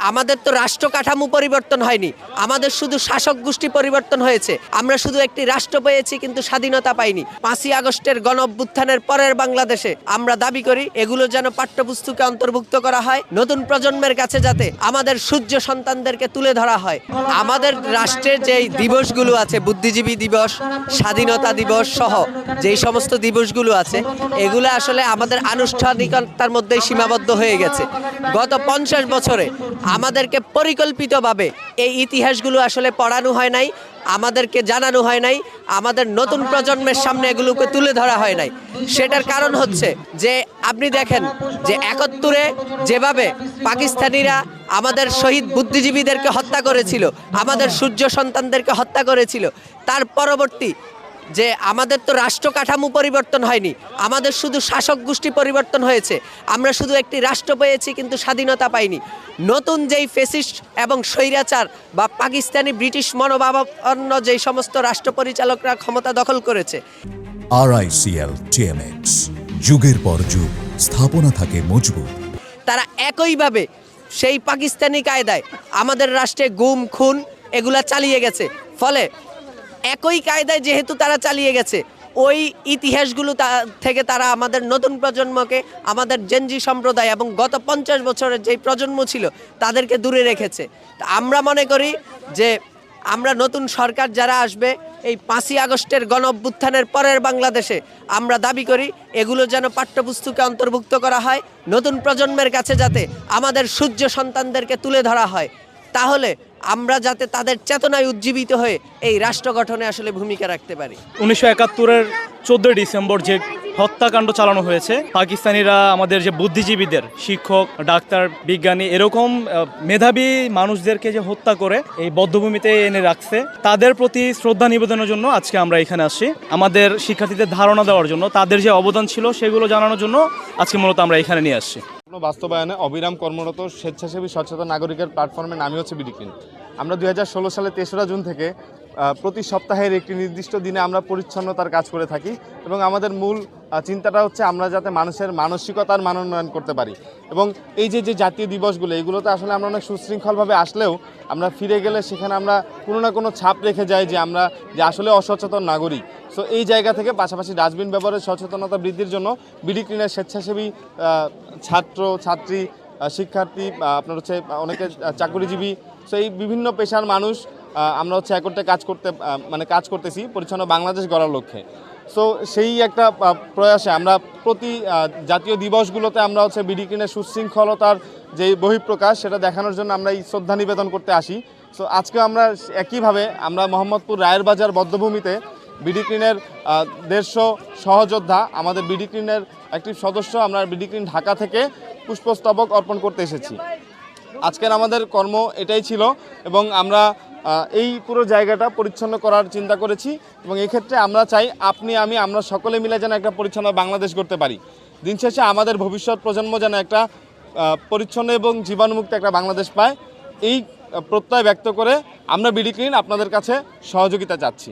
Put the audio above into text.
আমাদের তো রাষ্ট্র কাঠামো পরিবর্তন হয়নি, আমাদের শুধু শাসক গোষ্ঠী পরিবর্তন হয়েছে। আমরা শুধু একটি রাষ্ট্র পেয়েছি কিন্তু স্বাধীনতা পাইনি। 5ই আগস্টের গণঅভ্যুত্থানের পরের বাংলাদেশে আমরা দাবি করি এগুলো যেন পাঠ্যপুস্তকে অন্তর্ভুক্ত করা হয়, নতুন প্রজন্মের কাছে যাতে আমাদের সূর্য সন্তানদেরকে তুলে ধরা হয়। আমাদের রাষ্ট্রের যেই দিবসগুলো আছে, বুদ্ধিজীবী দিবস, স্বাধীনতা দিবস সহ যেই সমস্ত দিবসগুলো আছে, এগুলো আসলে আমাদের আনুষ্ঠানিকতার মধ্যেই সীমাবদ্ধ হয়ে গেছে। গত 50 বছরে আমাদেরকে পরিকল্পিতভাবে এই ইতিহাসগুলো আসলে পড়ানো হয় নাই, আমাদেরকে জানানো হয় নাই, আমাদের নতুন প্রজন্মের সামনে এগুলোকে তুলে ধরা হয় নাই। সেটার কারণ হচ্ছে যে আপনি দেখেন যে 71-এ যেভাবে পাকিস্তানিরা আমাদের শহীদ বুদ্ধিজীবীদেরকে হত্যা করেছিল, আমাদের সূর্য সন্তানদেরকে হত্যা করেছিল, তার পরবর্তী যে আমাদের তো রাষ্ট্র কাঠামো পরিবর্তন হয়নি, আমাদের শুধু শাসক গোষ্ঠী পরিবর্তন হয়েছে। আমরা শুধু একটি রাষ্ট্র পেয়েছি কিন্তু স্বাধীনতা পাইনি। নতুন যেই ফেসিস্ট এবং স্বৈরাচার বা পাকিস্তানি ব্রিটিশ মনোভাবাপন্ন যেই সমস্ত রাষ্ট্র পরিচালকরা ক্ষমতা দখল করেছে, RICL TMX, যুগের পর যুগ স্থাপনা থাকে মজবুত। তারা একইভাবে সেই পাকিস্তানি কায়দায় আমাদের রাষ্ট্রে গুম খুন এগুলা চালিয়ে গেছে। ফলে একই কায়দায় যেহেতু তারা চালিয়ে গেছে, ওই ইতিহাসগুলো থেকে তারা আমাদের নতুন প্রজন্মকে, আমাদের জেনজি সম্প্রদায় এবং গত 50 বছরের যেই প্রজন্ম ছিল তাদেরকে দূরে রেখেছে। আমরা মনে করি যে আমরা নতুন সরকার যারা আসবে, এই 5ই আগস্টের গণঅভ্যুত্থানের পরের বাংলাদেশে আমরা দাবি করি এগুলো যেন পাঠ্যপুস্তকে অন্তর্ভুক্ত করা হয়, নতুন প্রজন্মের কাছে যাতে আমাদের সূর্য সন্তানদেরকে তুলে ধরা হয়, তাহলে আমরা যাতে তাদের চেতনায় উজ্জীবিত হয়ে এই রাষ্ট্র গঠনে আসলে ভূমিকা রাখতে পারি। 1971-এর 14 ডিসেম্বর যে হত্যাকাণ্ড চালানো হয়েছে, পাকিস্তানিরা আমাদের যে বুদ্ধিজীবীদের, শিক্ষক, ডাক্তার, বিজ্ঞানী, এরকম মেধাবী মানুষদেরকে যে হত্যা করে এই বধ্যভূমিতে এনে রাখছে, তাদের প্রতি শ্রদ্ধা নিবেদনের জন্য আজকে আমরা এখানে আসছি। আমাদের শিক্ষার্থীদের ধারণা দেওয়ার জন্য, তাদের যে অবদান ছিল সেগুলো জানানোর জন্য আজকে মূলত আমরা এখানে নিয়ে আসছি। বাস্তবায়নে অবিরাম কর্মরত স্বেচ্ছাসেবী সচেতন নাগরিকের প্ল্যাটফর্মের নামই হচ্ছে বিডিক্লিন। আমরা 2016 সালে 3রা জুন থেকে প্রতি সপ্তাহের একটি নির্দিষ্ট দিনে আমরা পরিচ্ছন্নতার কাজ করে থাকি এবং আমাদের মূল চিন্তাটা হচ্ছে আমরা যাতে মানুষের মানসিকতার মানোন্নয়ন করতে পারি। এবং এই যে জাতীয় দিবসগুলো, এগুলোতে আসলে আমরা অনেক সুশৃঙ্খলভাবে আসলেও আমরা ফিরে গেলে সেখানে আমরা কোনো না কোনো ছাপ রেখে যাই যে আমরা যে আসলে অসচেতন নাগরিক। সো এই জায়গা থেকে পাশাপাশি ডাস্টবিন ব্যবহারের সচেতনতা বৃদ্ধির জন্য বিডিক্লিনের স্বেচ্ছাসেবী ছাত্র ছাত্রী, শিক্ষার্থী, আপনার হচ্ছে অনেকে চাকরিজীবী, সো এই বিভিন্ন পেশার মানুষ আমরা হচ্ছে একত্রে কাজ করতেছি পরিচ্ছন্ন বাংলাদেশ গড়ার লক্ষ্যে। সো সেই একটা প্রয়াসে আমরা প্রতি জাতীয় দিবসগুলোতে আমরা হচ্ছে বিডিক্লিনের সুশৃঙ্খলতার যে বহিঃপ্রকাশ সেটা দেখানোর জন্য আমরা এই শ্রদ্ধা নিবেদন করতে আসি। সো আজকে আমরা একইভাবে আমরা মোহাম্মদপুর রায়ের বাজার বধ্যভূমিতে বিডিক্লিনের 150 সহযোদ্ধা, আমাদের বিডিক্লিনের একটি সদস্য, আমরা বিডিক্লিন ঢাকা থেকে পুষ্পস্তবক অর্পণ করতে এসেছি। আজকের আমাদের কর্ম এটাই ছিল এবং আমরা এই পুরো জায়গাটা পরিচ্ছন্ন করার চিন্তা করেছি এবং এক্ষেত্রে আমরা চাই আপনি আমি আমরা সকলে মিলে যেন একটা পরিচ্ছন্ন বাংলাদেশ করতে পারি। দিন শেষে আমাদের ভবিষ্যৎ প্রজন্ম যেন একটা পরিচ্ছন্ন এবং জীবাণুমুক্ত একটা বাংলাদেশ পায়, এই প্রত্যয় ব্যক্ত করে আমরা বিডিক্লিন আপনাদের কাছে সহযোগিতা চাচ্ছি।